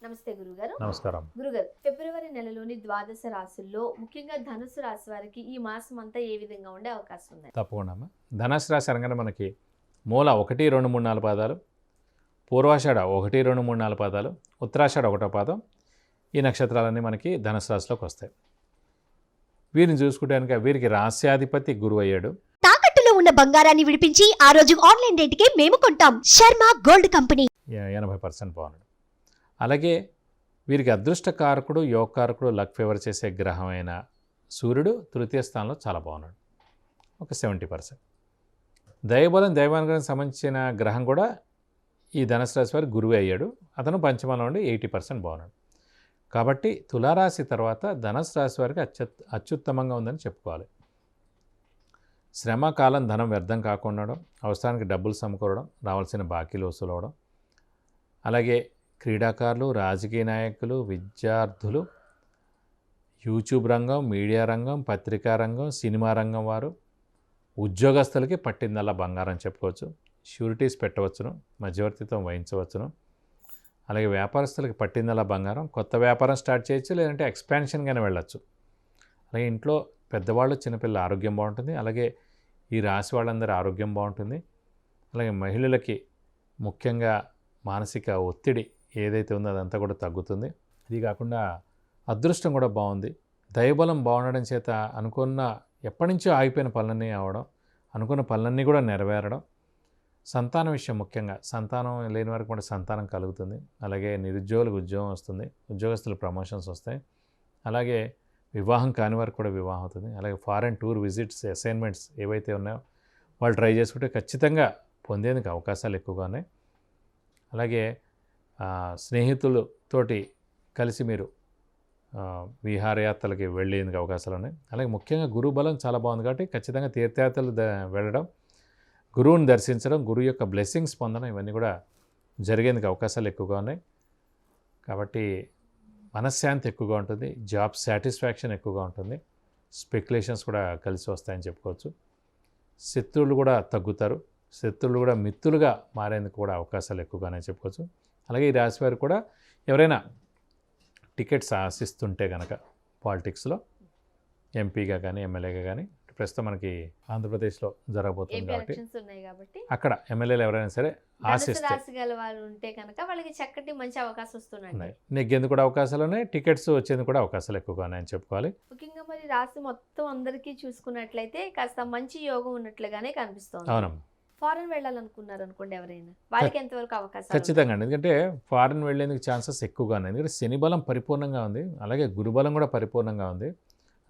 నమస్తే గురుగారు. నమస్కారం. గురుగారు, ఫిబ్రవరి నెలలోని ద్వాదశ రాశుల్లో ముఖ్యంగా ధనుసు రాశి వారికి ఈ మాసం అంతా ఏ విధంగా ఉండే అవకాశం ఉంది? తప్పకుండా అమ్మా. ధనుసు రాశి అనగానే మనకి మూల 1, 2, 3, 4 పాదాలు, పూర్వాషాఢ 1, 2, 3, 4 పాదాలు, ఉత్తరాషాఢ 1వ పాదం, ఈ నక్షత్రాలన్నీ మనకి ధనుసు రాశిలోకి వస్తాయి. వీరిని చూసుకుంటే కనుక వీరికి రాశ్యాధిపతి గురువు అయ్యాడు. తాకట్టులో ఉన్న బంగారాన్ని విడిపించి ఆ రోజు ఆన్లైన్ రేటుకే మేము కొంటాం. శర్మ గోల్డ్ కంపెనీ 80% బాగున్నాడు. అలాగే వీరికి అదృష్టకారకుడు, యోగకారకుడు, లక్ ఫేవర్ చేసే గ్రహమైన సూర్యుడు తృతీయ స్థానంలో చాలా బాగున్నాడు, ఒక 70%. దైవబలం, దైవానుగ్రహానికి సంబంధించిన గ్రహం కూడా ఈ ధనుసు రాశి వారి గురువే అయ్యాడు. అతను పంచమంలో ఉండి 80% బాగున్నాడు. కాబట్టి తులారాశి తర్వాత ధనుసు రాశి వారికి అత్యుత్తమంగా ఉందని చెప్పుకోవాలి. శ్రమ, కాలం, ధనం వ్యర్థం కాకుండా అవసరానికి డబ్బులు సమకూరడం, రావాల్సిన బాకీలు వసూలవడం, అలాగే క్రీడాకారులు, రాజకీయ నాయకులు, విద్యార్థులు, యూట్యూబ్ రంగం, మీడియా రంగం, పత్రికా రంగం, సినిమా రంగం వారు, ఉద్యోగస్తులకి పట్టిందల్లా బంగారం చెప్పుకోవచ్చు. షూరిటీస్ పెట్టవచ్చును, మధ్యవర్తిత్వం వహించవచ్చును. అలాగే వ్యాపారస్తులకి పట్టిందల్లా బంగారం, కొత్త వ్యాపారం స్టార్ట్ చేయొచ్చు, లేదంటే ఎక్స్పాన్షన్గానే వెళ్ళచ్చు. అలాగే ఇంట్లో పెద్దవాళ్ళు, చిన్నపిల్లల ఆరోగ్యం బాగుంటుంది. అలాగే ఈ రాశి వాళ్ళందరి ఆరోగ్యం బాగుంటుంది. అలాగే మహిళలకి ముఖ్యంగా మానసిక ఒత్తిడి ఏదైతే ఉందో అదంతా కూడా తగ్గుతుంది. ఇది కాకుండా అదృష్టం కూడా బాగుంది. దైవబలం బాగుండడం చేత అనుకున్న ఎప్పటి నుంచో ఆగిపోయిన పనులన్నీ అవడం, అనుకున్న పనులన్నీ కూడా నెరవేరడం, సంతానం విషయం ముఖ్యంగా సంతానం లేని వారికి కూడా సంతానం కలుగుతుంది. అలాగే నిరుద్యోగులకు ఉద్యోగం వస్తుంది, ఉద్యోగస్తులకు ప్రమోషన్స్ వస్తాయి. అలాగే వివాహం కాని వారికి కూడా వివాహం అవుతుంది. అలాగే ఫారెన్ టూర్ విజిట్స్, అసైన్మెంట్స్ ఏవైతే ఉన్నాయో వాళ్ళు ట్రై చేసుకుంటే ఖచ్చితంగా పొందేందుకు అవకాశాలు ఎక్కువగా ఉన్నాయి. అలాగే స్నేహితులతోటి కలిసి మీరు విహారయాత్రలకి వెళ్ళేందుకు అవకాశాలు ఉన్నాయి. అలాగే ముఖ్యంగా గురువు బలం చాలా బాగుంది కాబట్టి ఖచ్చితంగా తీర్థయాత్రలు వెళ్ళడం, గురువుని దర్శించడం, గురువు యొక్క బ్లెస్సింగ్స్ పొందడం, ఇవన్నీ కూడా జరిగేందుకు అవకాశాలు ఎక్కువగా ఉన్నాయి. కాబట్టి మనశ్శాంతి ఎక్కువగా ఉంటుంది, జాబ్ సాటిస్ఫాక్షన్ ఎక్కువగా ఉంటుంది, స్పెక్యులేషన్స్ కూడా కలిసి వస్తాయని చెప్పుకోవచ్చు. శత్రువులు కూడా తగ్గుతారు, శత్రువులు కూడా మిత్రులుగా మారేందుకు కూడా అవకాశాలు ఎక్కువగానే చెప్పుకోవచ్చు. అలాగే ఈ రాశి వారు కూడా ఎవరైనా టికెట్స్ ఆశిస్తుంటే కనుక పాలిటిక్స్లో ఎంపీగా కానీ ఎమ్మెల్యేగా కానీ, ప్రస్తుతం మనకి ఆంధ్రప్రదేశ్లో జరగబోతుంది కాబట్టి అక్కడ ఎమ్మెల్యేలు ఎవరైనా సరే ఆశిస్తే ఉంటే కనుక వాళ్ళకి చక్కటి మంచి అవకాశం వస్తున్నాయి, నెగ్గేందుకు కూడా అవకాశాలు ఉన్నాయి, టికెట్స్ వచ్చేందుకు కూడా అవకాశాలు ఎక్కువగా ఉన్నాయని చెప్పుకోవాలి. ముఖ్యంగా మరి రాశి మొత్తం అందరికీ చూసుకున్నట్లయితే కాస్త మంచి యోగం ఉన్నట్లుగానే కనిపిస్తుంది. అవునమ్మా. ఫారెన్ వెళ్ళాలనుకున్నారు అనుకోండి ఎవరైనా, వాళ్ళకి ఎంతవరకు అవకాశం? ఖచ్చితంగా అండి, ఎందుకంటే ఫారెన్ వెళ్ళేందుకు ఛాన్సెస్ ఎక్కువగా ఉన్నాయి. ఎందుకంటే శని బలం పరిపూర్ణంగా ఉంది, అలాగే గురుబలం కూడా పరిపూర్ణంగా ఉంది,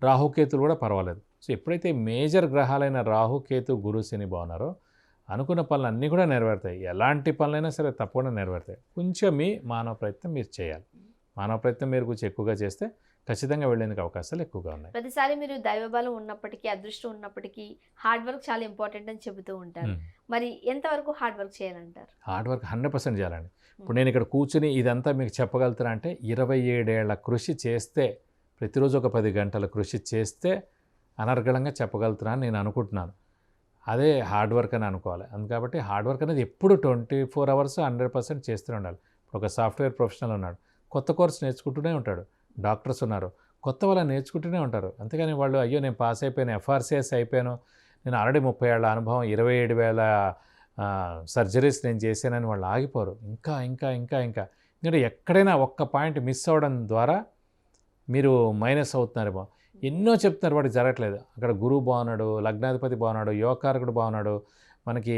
రాహుకేతులు కూడా పర్వాలేదు. సో ఎప్పుడైతే మేజర్ గ్రహాలైన రాహుకేతు, గురు, శని బాగున్నారో అనుకున్న పనులు అన్నీ కూడా నెరవేరుతాయి. ఎలాంటి పనులైనా సరే తప్పకుండా నెరవేరుతాయి. కొంచెం మీ మానవ ప్రయత్నం మీరు చేయాలి. మానవ ప్రయత్నం మీరు కొంచెం ఎక్కువగా చేస్తే ఖచ్చితంగా వెళ్ళేందుకు అవకాశాలు ఎక్కువగా ఉన్నాయి. ప్రతిసారి మీరు దైవబలం ఉన్నప్పటికీ, అదృష్టం ఉన్నప్పటికీ హార్డ్ వర్క్ చాలా ఇంపార్టెంట్ అని చెబుతూ ఉంటారు. మరి ఎంతవరకు హార్డ్ వర్క్ చేయాలంటారు? హార్డ్ వర్క్ 100% చేయాలండి. ఇప్పుడు నేను ఇక్కడ కూర్చుని ఇదంతా మీకు చెప్పగలుగుతాను అంటే 27 ఏళ్ల కృషి చేస్తే, ప్రతిరోజు ఒక 10 గంటల కృషి చేస్తే అనర్గళంగా చెప్పగలుగుతున్నాను నేను అనుకుంటున్నాను. అదే హార్డ్ వర్క్ అని అనుకోవాలి. కాబట్టి హార్డ్ వర్క్ అనేది ఎప్పుడు 24 అవర్స్ 100% చేస్తూనే ఉండాలి. ఇప్పుడు ఒక సాఫ్ట్వేర్ ప్రొఫెషనల్ ఉన్నాడు, కొత్త కోర్స్ నేర్చుకుంటూనే ఉంటాడు. డాక్టర్స్ ఉన్నారు, కొత్త వాళ్ళు నేర్చుకుంటూనే ఉంటారు. అంతేగాని వాళ్ళు అయ్యో నేను పాస్ అయిపోయాను, FRCS అయిపోయాను, నేను ఆల్రెడీ 30 ఏళ్ల అనుభవం, 27,000 సర్జరీస్ నేను చేశానని వాళ్ళు ఆగిపోరు. ఇంకా ఇంకా ఇంకా ఇంకా ఎందుకంటే ఎక్కడైనా ఒక్క పాయింట్ మిస్ అవ్వడం ద్వారా మీరు మైనస్ అవుతున్నారేమో. ఎన్నో చెప్తున్నారు, వాడికి జరగట్లేదు. అక్కడ గురువు బాగున్నాడు, లగ్నాధిపతి బాగున్నాడు, యోగకారకుడు బాగున్నాడు, మనకి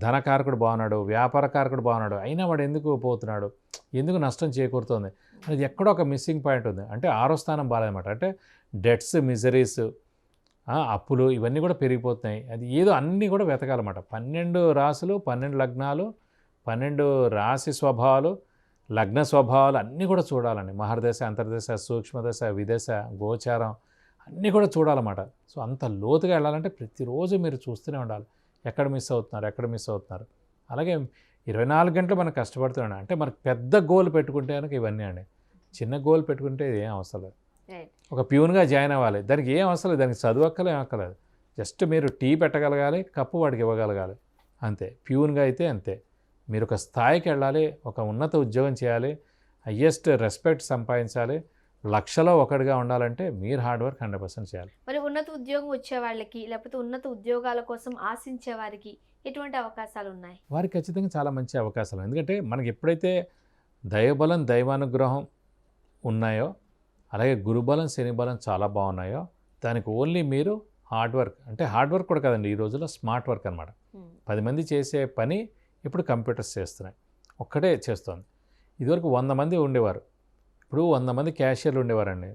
ధనకారకుడు బాగున్నాడు, వ్యాపారకారకుడు బాగున్నాడు, అయినా వాడు ఎందుకు పోతున్నాడు, ఎందుకు నష్టం చేకూరుతుంది అనేది ఎక్కడో ఒక మిస్సింగ్ పాయింట్ ఉంది. అంటే 6వ స్థానం బాగాలన్నమాట. అంటే డెట్స్, మిజరీస్, అప్పులు ఇవన్నీ కూడా పెరిగిపోతున్నాయి. అది ఏదో అన్నీ కూడా వెతకాలన్నమాట. 12 రాశులు, 12 లగ్నాలు, 12 రాశి స్వభావాలు, లగ్న స్వభావాలు అన్నీ కూడా చూడాలండి. మహర్దశ, అంతర్దశ, సూక్ష్మదశ, విదశ, గోచారం అన్నీ కూడా చూడాలన్నమాట. సో అంత లోతుగా వెళ్ళాలంటే ప్రతిరోజు మీరు చూస్తూనే ఉండాలి, ఎక్కడ మిస్ అవుతున్నారు. అలాగే 24 గంటలు మనం కష్టపడుతున్నాం అంటే మనకు పెద్ద గోల్ పెట్టుకుంటే కనుక ఇవన్నీ అండి. చిన్న గోల్ పెట్టుకుంటే ఇది ఏం అవసరం లేదు. ఒక ప్యూన్గా జాయిన్ అవ్వాలి, దానికి ఏం అవసరం లేదు, దానికి చదువక్కలే అక్కర్లేదు. జస్ట్ మీరు టీ పెట్టగలగాలి, కప్పు వాడికి ఇవ్వగలగాలి, అంతే. ప్యూన్గా అయితే అంతే. మీరు ఒక స్థాయికి వెళ్ళాలి, ఒక ఉన్నత ఉద్యోగం చేయాలి, హయ్యెస్ట్ రెస్పెక్ట్ సంపాదించాలి, లక్షలో ఒకటిగా ఉండాలంటే మీరు హార్డ్ వర్క్ 100% చేయాలి. మరి ఉన్నత ఉద్యోగం వచ్చే వాళ్ళకి లేకపోతే ఉన్నత ఉద్యోగాల కోసం ఆశించే వారికి ఎటువంటి అవకాశాలు ఉన్నాయి? వారికి ఖచ్చితంగా చాలా మంచి అవకాశాలు. ఎందుకంటే మనకి ఎప్పుడైతే దైవబలం దైవానుగ్రహం ఉన్నాయో, అలాగే గురుబలం శనిబలం చాలా బాగున్నాయో, దానికి ఓన్లీ మీరు హార్డ్ వర్క్, అంటే హార్డ్ వర్క్ కూడా కదండి, ఈ రోజుల్లో స్మార్ట్ వర్క్ అనమాట. 10 మంది చేసే పని ఇప్పుడు కంప్యూటర్స్ చేస్తున్నాయి, ఒక్కటే చేస్తుంది. ఇదివరకు 100 మంది ఉండేవారు, ఇప్పుడు 100 మంది క్యాషియర్లు ఉండేవారండి.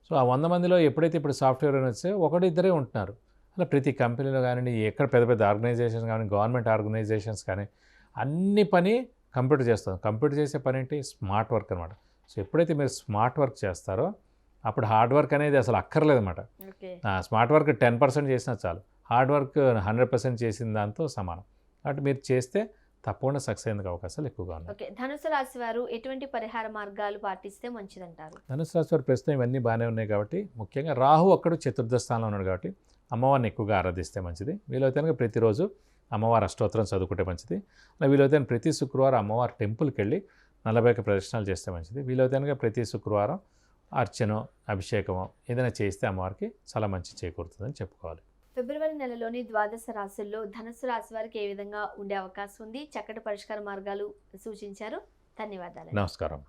సో ఆ 100 మందిలో ఎప్పుడైతే ఇప్పుడు సాఫ్ట్వేర్ అని వస్తే ఒకటి ఇద్దరే ఉంటున్నారు. అలా ప్రతి కంపెనీలో కానివ్వండి, ఎక్కడ పెద్ద పెద్ద ఆర్గనైజేషన్స్ కానీ, గవర్నమెంట్ ఆర్గనైజేషన్స్ కానీ, అన్ని పని కంప్యూటర్ చేస్తుంది. కంప్యూటర్ చేసే పని ఏంటి? స్మార్ట్ వర్క్ అనమాట. సో ఎప్పుడైతే మీరు స్మార్ట్ వర్క్ చేస్తారో అప్పుడు హార్డ్ వర్క్ అనేది అసలు అక్కర్లేదన్నమాట. స్మార్ట్ వర్క్ 10% చేసినా చాలు, హార్డ్ వర్క్ 100% చేసిన దాంతో సమానం. కాబట్టి మీరు చేస్తే తప్పకుండా సక్సెస్ అయ్యేందుకు అవకాశాలు ఎక్కువగా ఉన్నాయి. ధనుసు రాశి వారు ఎటువంటి పరిహార మార్గాలు పాటిస్తే మంచిదంటారు? ధనుసు రాశి వారు ప్రస్తుతం ఇవన్నీ బాగానే ఉన్నాయి కాబట్టి, ముఖ్యంగా రాహు అక్కడ చతుర్థ స్థానంలో ఉన్నాడు కాబట్టి అమ్మవారిని ఎక్కువగా ఆరాధిస్తే మంచిది. వీలైతే కనుక ప్రతిరోజు అమ్మవారి అష్టోత్తరం చదువుకుంటే మంచిది. అలా వీలైతే ప్రతి శుక్రవారం అమ్మవారి టెంపుల్కి వెళ్ళి 41 ప్రదక్షిణాలు చేస్తే మంచిది. వీలైతే కనుక ప్రతి శుక్రవారం అర్చనో అభిషేకమో ఏదైనా చేస్తే అమ్మవారికి చాలా మంచి చేకూరుతుందని చెప్పుకోవాలి. ఫిబ్రవరి నెలలోని ద్వాదశ రాశుల్లో ధనుసు రాశి వారికి ఏ విధంగా ఉండే అవకాశం ఉంది? చక్కటి పరిష్కార మార్గాలు సూచించారు. ధన్యవాదాలు. నమస్కారం.